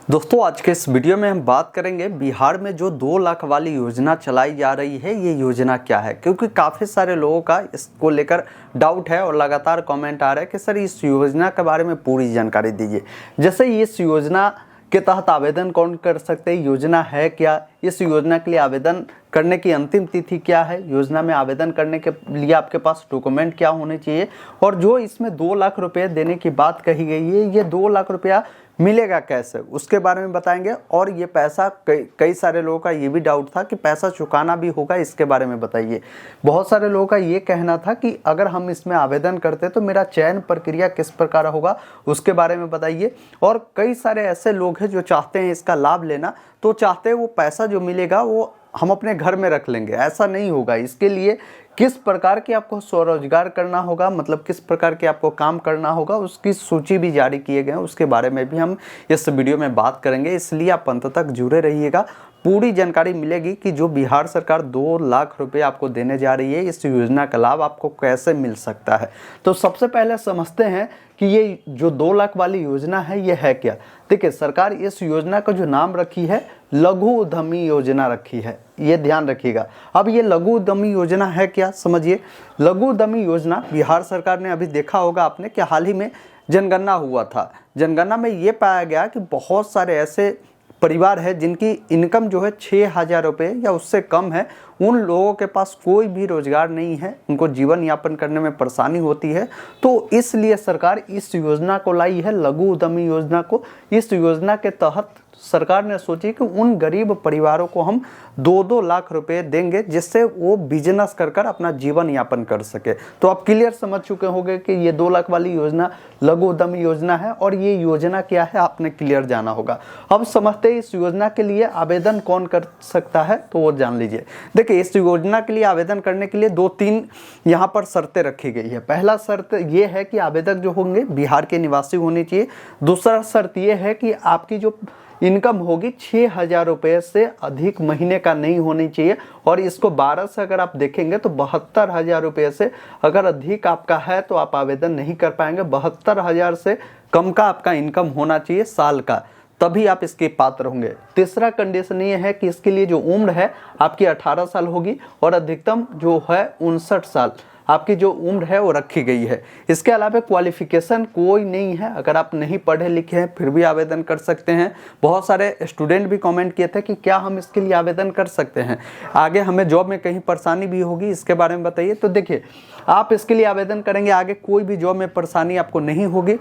दोस्तों आज के इस वीडियो में हम बात करेंगे बिहार में जो 2 लाख वाली योजना चलाई जा रही है, ये योजना क्या है। क्योंकि काफ़ी सारे लोगों का इसको लेकर डाउट है और लगातार कमेंट आ रहा है कि सर इस योजना के बारे में पूरी जानकारी दीजिए। जैसे इस योजना के तहत आवेदन कौन कर सकते हैं, योजना है क्या, इस योजना के लिए आवेदन करने की अंतिम तिथि क्या है, योजना में आवेदन करने के लिए आपके पास डॉक्यूमेंट क्या होने चाहिए, और जो इसमें 2 लाख रुपये देने की बात कही गई है, ये 2 लाख रुपया मिलेगा कैसे, उसके बारे में बताएंगे। और ये पैसा कई सारे लोगों का ये भी डाउट था कि पैसा चुकाना भी होगा, इसके बारे में बताइए। बहुत सारे लोगों का ये कहना था कि अगर हम इसमें आवेदन करते तो मेरा चयन प्रक्रिया किस प्रकार होगा, उसके बारे में बताइए। और कई सारे ऐसे लोग हैं जो चाहते हैं इसका लाभ लेना, तो चाहते हैं वो पैसा जो मिलेगा वो हम अपने घर में रख लेंगे। ऐसा नहीं होगा। इसके लिए किस प्रकार की आपको स्वरोजगार करना होगा, मतलब किस प्रकार के आपको काम करना होगा, उसकी सूची भी जारी किए गए हैं। उसके बारे में भी हम इस वीडियो में बात करेंगे, इसलिए आप अंत तक जुड़े रहिएगा। पूरी जानकारी मिलेगी कि जो बिहार सरकार 2 लाख रुपए आपको देने जा रही है, इस योजना का लाभ आपको कैसे मिल सकता है। तो सबसे पहले समझते हैं कि ये जो 2 लाख वाली योजना है ये है क्या। देखिए, सरकार इस योजना का जो नाम रखी है लघु उद्यमी योजना रखी है, ये ध्यान रखिएगा। अब ये लघु उद्यमी योजना है क्या, समझिए। लघु उद्यमी योजना बिहार सरकार ने, अभी देखा होगा आपने कि हाल ही में जनगणना हुआ था। जनगणना में ये पाया गया कि बहुत सारे ऐसे परिवार है जिनकी इनकम जो है 6,000 रुपये या उससे कम है। उन लोगों के पास कोई भी रोजगार नहीं है, उनको जीवन यापन करने में परेशानी होती है। तो इसलिए सरकार इस योजना को लाई है, लघु उद्यमी योजना को। इस योजना के तहत सरकार ने सोची कि उन गरीब परिवारों को हम 2-2 लाख रुपए देंगे, जिससे वो बिजनेस कर अपना जीवन यापन कर सके। तो आप क्लियर समझ चुके होंगे कि ये 2 लाख वाली योजना लघु उद्यमी योजना है, और ये योजना क्या है आपने क्लियर जाना होगा। अब समझते हैं इस योजना के लिए आवेदन कौन कर सकता है, तो वो जान लीजिए। देखिए, इस योजना के लिए आवेदन करने के लिए 2-3 यहाँ पर शर्तें रखी गई है। पहला शर्त ये है कि आवेदक जो होंगे बिहार के निवासी होने चाहिए। दूसरा शर्त ये है कि आपकी जो इनकम होगी 6,000 रुपये से अधिक महीने का नहीं होनी चाहिए। और इसको 12 से अगर आप देखेंगे तो 72,000 रुपये से अगर अधिक आपका है तो आप आवेदन नहीं कर पाएंगे। 72,000 से कम का आपका इनकम होना चाहिए साल का, तभी आप इसके पात्र होंगे। तीसरा कंडीशन ये है कि इसके लिए जो उम्र है आपकी 18 साल होगी, और अधिकतम जो है 59 साल आपकी जो उम्र है वो रखी गई है। इसके अलावा क्वालिफिकेशन कोई नहीं है। अगर आप नहीं पढ़े लिखे हैं फिर भी आवेदन कर सकते हैं। बहुत सारे स्टूडेंट भी कमेंट किए थे कि क्या हम इसके लिए आवेदन कर सकते हैं, आगे हमें जॉब में कहीं परेशानी भी होगी, इसके बारे में बताइए। तो देखिए, आप इसके लिए आवेदन करेंगे, आगे कोई भी जॉब में परेशानी आपको नहीं होगी।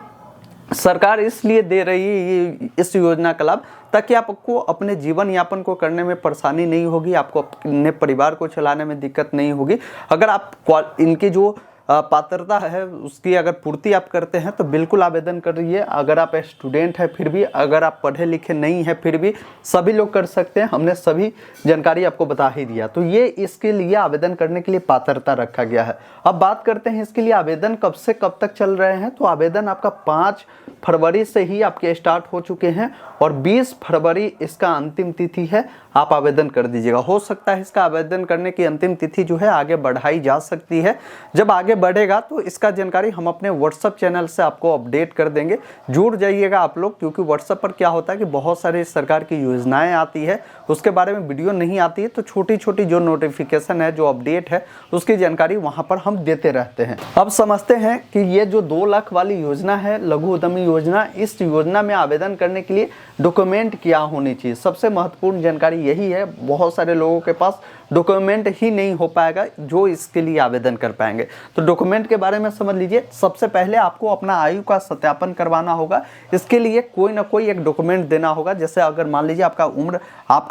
सरकार इसलिए दे रही है इस योजना का लाभ, ताकि आपको अपने जीवन यापन को करने में परेशानी नहीं होगी, आपको अपने परिवार को चलाने में दिक्कत नहीं होगी। अगर आप इनकी जो पात्रता है उसकी अगर पूर्ति आप करते हैं तो बिल्कुल आवेदन करिए। अगर आप स्टूडेंट हैं फिर भी, अगर आप पढ़े लिखे नहीं हैं फिर भी, सभी लोग कर सकते हैं। हमने सभी जानकारी आपको बता ही दिया। तो ये इसके लिए आवेदन करने के लिए पात्रता रखा गया है। अब बात करते हैं इसके लिए आवेदन कब से कब तक चल रहे हैं। तो आवेदन आपका 5 फरवरी से ही आपके स्टार्ट हो चुके हैं, और 20 फरवरी इसका अंतिम तिथि है। आप आवेदन कर दीजिएगा। हो सकता है इसका आवेदन करने की अंतिम तिथि जो है आगे बढ़ाई जा सकती है। जब आगे बढ़ेगा तो इसका जानकारी हम अपने व्हाट्सएप चैनल से आपको अपडेट कर देंगे। जुड़ जाइएगा आप लोग, क्योंकि व्हाट्सएप पर क्या होता है कि बहुत सारी सरकार की योजनाएं आती है, उसके बारे में वीडियो नहीं आती है, तो छोटी छोटी जो नोटिफिकेशन है, जो अपडेट है, उसकी जानकारी वहां पर हम देते रहते हैं। अब समझते हैं कि ये जो 2 लाख वाली योजना है लघु उद्यमी योजना, इस योजना में आवेदन करने के लिए डॉक्यूमेंट क्या होनी चाहिए। सबसे महत्वपूर्ण जानकारी यही है। बहुत सारे लोगों के पास डॉक्यूमेंट ही नहीं हो पाएगा जो इसके लिए आवेदन कर पाएंगे। तो डॉक्यूमेंट के बारे में समझ लीजिए। सबसे पहले आपको अपना आयु का सत्यापन करवाना होगा। इसके लिए कोई ना कोई एक डॉक्यूमेंट देना होगा। जैसे अगर मान लीजिए आपका उम्र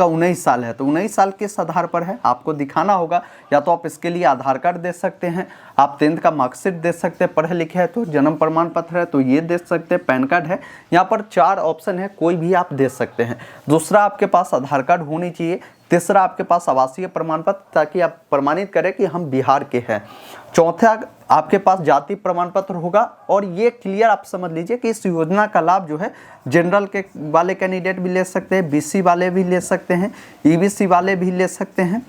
19 साल है, तो 19 साल किस आधार पर है आपको दिखाना होगा। या तो आप इसके लिए आधार कार्ड दे सकते हैं, आप 10th का मार्कशीट दे सकते हैं, पढ़े लिखे हैं तो जन्म प्रमाण पत्र है तो ये दे सकते हैं, पैन कार्ड है। यहाँ पर 4 ऑप्शन है, कोई भी आप दे सकते हैं। दूसरा, आपके पास आधार कार्ड होनी चाहिए। तीसरा, आपके पास आवासीय प्रमाण पत्र, ताकि आप प्रमाणित करें कि हम बिहार के हैं। चौथा, आपके पास जाति प्रमाण पत्र होगा। और ये क्लियर आप समझ लीजिए कि इस योजना का लाभ जो है जनरल के वाले कैंडिडेट भी ले सकते हैं, बीसी वाले भी ले सकते हैं, ईबीसी वाले भी ले सकते हैं,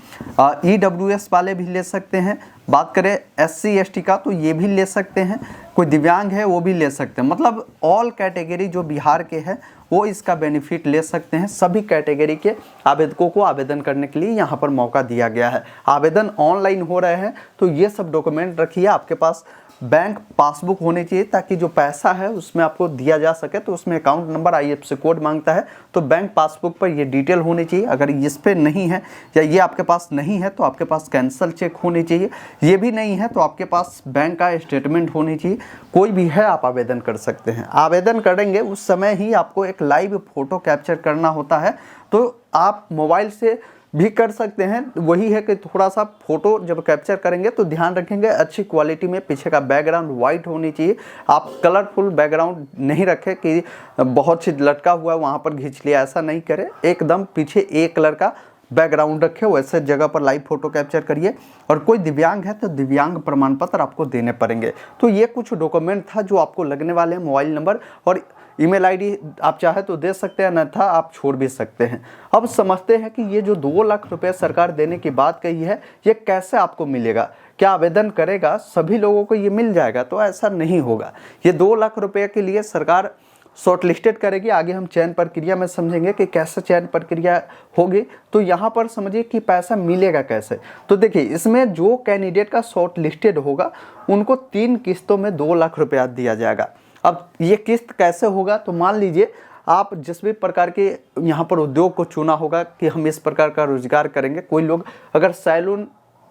ईडब्ल्यूएस वाले भी ले सकते हैं। बात करें एससी एसटी का तो ये भी ले सकते हैं। कोई दिव्यांग है वो भी ले सकते हैं। मतलब ऑल कैटेगरी जो बिहार के हैं वो इसका बेनिफिट ले सकते हैं। सभी कैटेगरी के आवेदकों को आवेदन करने के लिए यहाँ पर मौका दिया गया है। आवेदन ऑनलाइन हो रहे हैं, तो ये सब डॉक्यूमेंट रखिए। आपके पास बैंक पासबुक होनी चाहिए ताकि जो पैसा है उसमें आपको दिया जा सके। तो उसमें अकाउंट नंबर, IFSC कोड मांगता है, तो बैंक पासबुक पर ये डिटेल होनी चाहिए। अगर इस पे नहीं है या ये आपके पास नहीं है तो आपके पास कैंसल चेक होनी चाहिए। ये भी नहीं है तो आपके पास बैंक का स्टेटमेंट होनी चाहिए। कोई भी है, आप आवेदन कर सकते हैं। आवेदन करेंगे उस समय ही आपको एक लाइव फ़ोटो कैप्चर करना होता है, तो आप मोबाइल से भी कर सकते हैं। वही है कि थोड़ा सा फोटो जब कैप्चर करेंगे तो ध्यान रखेंगे अच्छी क्वालिटी में पीछे का बैकग्राउंड वाइट होनी चाहिए। आप कलरफुल बैकग्राउंड नहीं रखें कि बहुत सी लटका हुआ है वहाँ पर खींच लिया, ऐसा नहीं करें। एकदम पीछे एक कलर का बैकग्राउंड रखे, वैसे जगह पर लाइव फोटो कैप्चर करिए। और कोई दिव्यांग है तो दिव्यांग प्रमाण पत्र आपको देने पड़ेंगे। तो ये कुछ डॉक्यूमेंट था जो आपको लगने वाले हैं। मोबाइल नंबर और ईमेल आईडी आप चाहे तो दे सकते हैं, अन्यथा आप छोड़ भी सकते हैं। अब समझते हैं कि ये जो 2 लाख रुपए सरकार देने की बात कही है, ये कैसे आपको मिलेगा। क्या आवेदन करेगा सभी लोगों को ये मिल जाएगा? तो ऐसा नहीं होगा। ये 2 लाख रुपए के लिए सरकार शॉर्ट लिस्टेड करेगी। आगे हम चयन प्रक्रिया में समझेंगे कि कैसे चयन प्रक्रिया होगी। तो यहाँ पर समझिए कि पैसा मिलेगा कैसे। तो देखिए, इसमें जो कैंडिडेट का शॉर्ट लिस्टेड होगा उनको 3 किस्तों में 2 लाख रुपया दिया जाएगा। अब ये किस्त कैसे होगा? तो मान लीजिए आप जिस भी प्रकार के यहाँ पर उद्योग को चुना होगा कि हम इस प्रकार का रोजगार करेंगे। कोई लोग अगर सैलून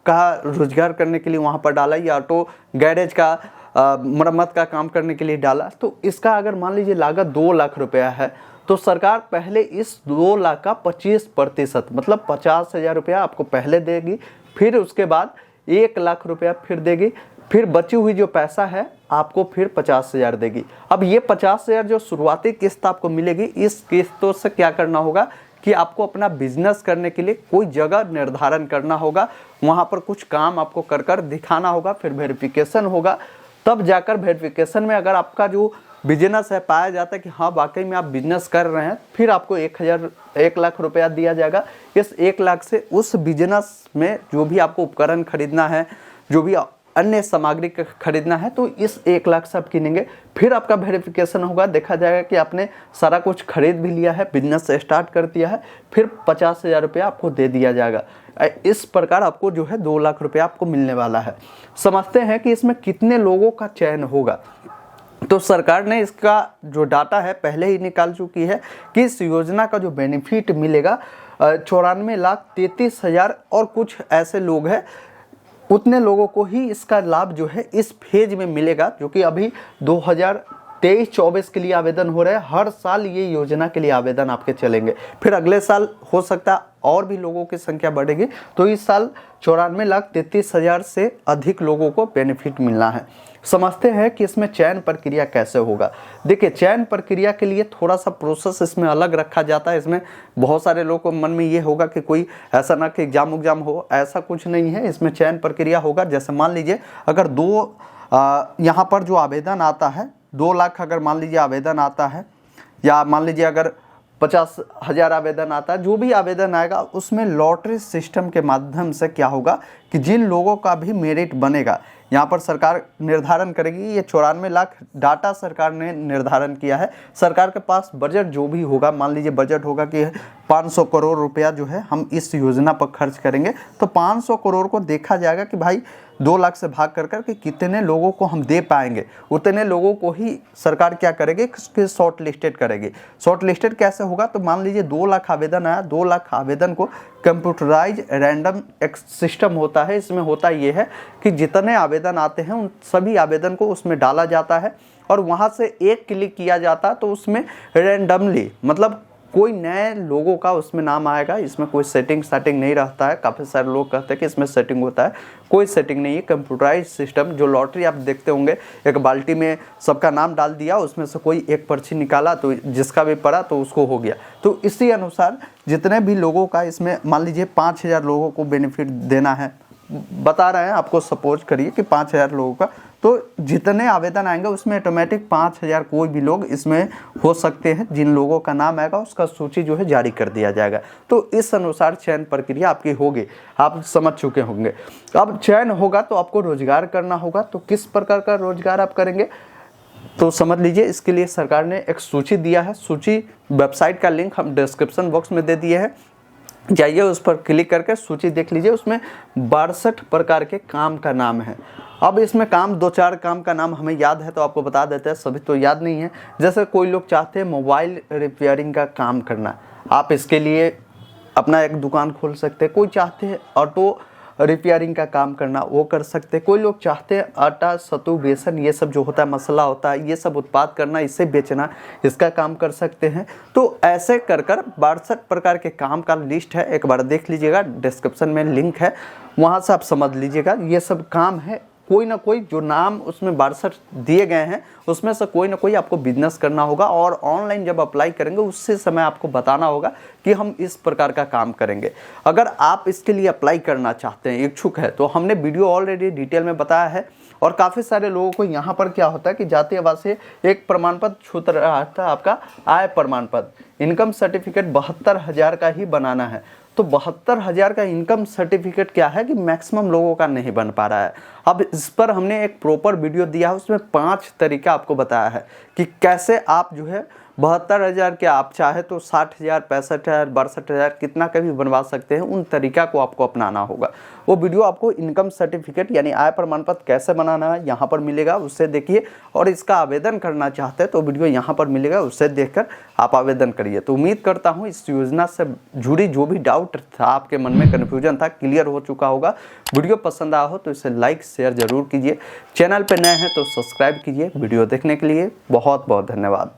का रोजगार करने के लिए वहाँ पर डाला, या ऑटो गैरेज का मरम्मत का काम करने के लिए डाला, तो इसका अगर मान लीजिए लागत 2 लाख रुपया है, तो सरकार पहले इस 2 लाख का 25% मतलब 50,000 रुपया आपको पहले देगी। फिर उसके बाद 1 लाख रुपया फिर देगी। फिर बची हुई जो पैसा है आपको फिर 50,000 देगी। अब ये 50,000 जो शुरुआती किस्त आपको मिलेगी, इस किस्तों से क्या करना होगा कि आपको अपना बिजनेस करने के लिए कोई जगह निर्धारण करना होगा। वहाँ पर कुछ काम आपको कर कर दिखाना होगा। फिर वेरिफिकेशन होगा, तब जाकर वेरिफिकेशन में अगर आपका जो बिजनेस है पाया जाता है कि हाँ वाकई में आप बिजनेस कर रहे हैं, फिर आपको 1 लाख रुपया दिया जाएगा। इस 1 लाख से उस बिजनेस में जो भी आपको उपकरण खरीदना है, जो भी अन्य सामग्री खरीदना है, तो इस 1 लाख से आप किनेंगे। फिर आपका वेरिफिकेशन होगा, देखा जाएगा कि आपने सारा कुछ खरीद भी लिया है, बिजनेस स्टार्ट कर दिया है। फिर 50,000 रुपया आपको दे दिया जाएगा। इस प्रकार आपको जो है 2 लाख रुपया आपको मिलने वाला है। समझते हैं कि इसमें कितने लोगों का चयन होगा। तो सरकार ने इसका जो डाटा है पहले ही निकाल चुकी है कि इस योजना का जो बेनिफिट मिलेगा 94,33,000 और कुछ ऐसे लोग हैं, उतने लोगों को ही इसका लाभ जो है इस फेज में मिलेगा, जो कि अभी 2023-24 के लिए आवेदन हो रहे हैं। हर साल ये योजना के लिए आवेदन आपके चलेंगे। फिर अगले साल हो सकता है और भी लोगों की संख्या बढ़ेगी। तो इस साल 94,33,000 से अधिक लोगों को बेनिफिट मिलना है। समझते हैं कि इसमें चयन प्रक्रिया कैसे होगा। देखिए, चयन प्रक्रिया के लिए थोड़ा सा प्रोसेस इसमें अलग रखा जाता है। इसमें बहुत सारे लोगों को मन में ये होगा कि कोई ऐसा ना कि एग्जाम हो, ऐसा कुछ नहीं है। इसमें चयन प्रक्रिया होगा। जैसे मान लीजिए अगर यहाँ पर जो आवेदन आता है 2 लाख अगर मान लीजिए आवेदन आता है, या मान लीजिए अगर 50,000 आवेदन आता है, जो भी आवेदन आएगा उसमें लॉटरी सिस्टम के माध्यम से क्या होगा कि जिन लोगों का भी मेरिट बनेगा, यहाँ पर सरकार निर्धारण करेगी। ये 94 लाख डाटा सरकार ने निर्धारण किया है। सरकार के पास बजट जो भी होगा, मान लीजिए बजट होगा कि 500 करोड़ रुपया जो है हम इस योजना पर खर्च करेंगे, तो 500 करोड़ को देखा जाएगा कि भाई 2 लाख से भाग कर कि कितने लोगों को हम दे पाएंगे। उतने लोगों को ही सरकार क्या करेगी कि शॉर्ट लिस्टेड करेगी। शॉर्ट लिस्टेड कैसे होगा? तो मान लीजिए 2 लाख आवेदन आया, 2 लाख आवेदन को कंप्यूटराइज रैंडम एक सिस्टम होता है। इसमें होता ये है कि जितने आवेदन आते हैं उन सभी आवेदन को उसमें डाला जाता है और वहाँ से एक क्लिक किया जाता है, तो उसमें रैंडमली मतलब कोई नए लोगों का उसमें नाम आएगा। इसमें कोई सेटिंग नहीं रहता है। काफ़ी सारे लोग कहते हैं कि इसमें सेटिंग होता है, कोई सेटिंग नहीं है। कंप्यूटराइज सिस्टम, जो लॉटरी आप देखते होंगे, एक बाल्टी में सबका नाम डाल दिया, उसमें से कोई एक पर्ची निकाला, तो जिसका भी पड़ा तो उसको हो गया। तो इसी अनुसार जितने भी लोगों का इसमें मान लीजिए 5,000 लोगों को बेनिफिट देना है, बता रहे हैं आपको, सपोज करिए कि 5,000 लोगों का, तो जितने आवेदन आएंगे उसमें ऑटोमेटिक 5000 कोई भी लोग इसमें हो सकते हैं। जिन लोगों का नाम आएगा उसका सूची जो है जारी कर दिया जाएगा। तो इस अनुसार चयन प्रक्रिया आपकी होगी, आप समझ चुके होंगे। अब चयन होगा तो आपको रोजगार करना होगा। तो किस प्रकार का रोजगार आप करेंगे तो समझ लीजिए, इसके लिए सरकार ने एक सूची दिया है। सूची वेबसाइट का लिंक हम डिस्क्रिप्शन बॉक्स में दे दिए हैं, जाइए उस पर क्लिक करके सूची देख लीजिए। उसमें 62 प्रकार के काम का नाम है। अब इसमें काम 2-4 काम का नाम हमें याद है तो आपको बता देते हैं, सभी तो याद नहीं है। जैसे कोई लोग चाहते हैं मोबाइल रिपेयरिंग का काम करना, आप इसके लिए अपना एक दुकान खोल सकते हैं। कोई चाहते हैं ऑटो रिपेयरिंग का काम करना, वो कर सकते हैं। कोई लोग चाहते हैं आटा, सत्तू, बेसन, ये सब जो होता है मसाला होता है, ये सब उत्पाद करना, इसे बेचना, इसका काम कर सकते हैं। तो ऐसे कर 62 प्रकार के काम का लिस्ट है, एक बार देख लीजिएगा, डिस्क्रिप्शन में लिंक है, वहाँ से आप समझ लीजिएगा। ये सब काम है, कोई ना कोई जो नाम उसमें 62 दिए गए हैं उसमें से कोई ना कोई आपको बिजनेस करना होगा। और ऑनलाइन जब अप्लाई करेंगे उससे समय आपको बताना होगा कि हम इस प्रकार का काम करेंगे। अगर आप इसके लिए अप्लाई करना चाहते हैं, इच्छुक है, तो हमने वीडियो ऑलरेडी डिटेल में बताया है। और काफ़ी सारे लोगों को यहाँ पर क्या होता है कि जाति आवासीय एक प्रमाण पत्र छूट रहा था, आपका आय प्रमाण पत्र, इनकम सर्टिफिकेट 72,000 का ही बनाना है। तो 72,000 का इनकम सर्टिफिकेट क्या है कि मैक्सिमम लोगों का नहीं बन पा रहा है। अब इस पर हमने एक प्रॉपर वीडियो दिया है, उसमें 5 तरीका आपको बताया है कि कैसे आप जो है 72,000 के आप चाहे तो 60,000, 65,000, 62,000 कितना का भी बनवा सकते हैं। उन तरीका को आपको अपनाना होगा। वो वीडियो आपको इनकम सर्टिफिकेट यानी आय प्रमाण पत्र कैसे बनाना है यहाँ पर मिलेगा, उससे देखिए। और इसका आवेदन करना चाहते हैं तो वीडियो यहाँ पर मिलेगा, उससे देखकर आप आवेदन करिए। तो उम्मीद करता हूँ इस योजना से जुड़ी जो भी डाउट था, आपके मन में कन्फ्यूजन था, क्लियर हो चुका होगा। वीडियो पसंद आया हो तो इसे लाइक शेयर जरूर कीजिए। चैनल पर नए हैं तो सब्सक्राइब कीजिए। वीडियो देखने के लिए बहुत बहुत धन्यवाद।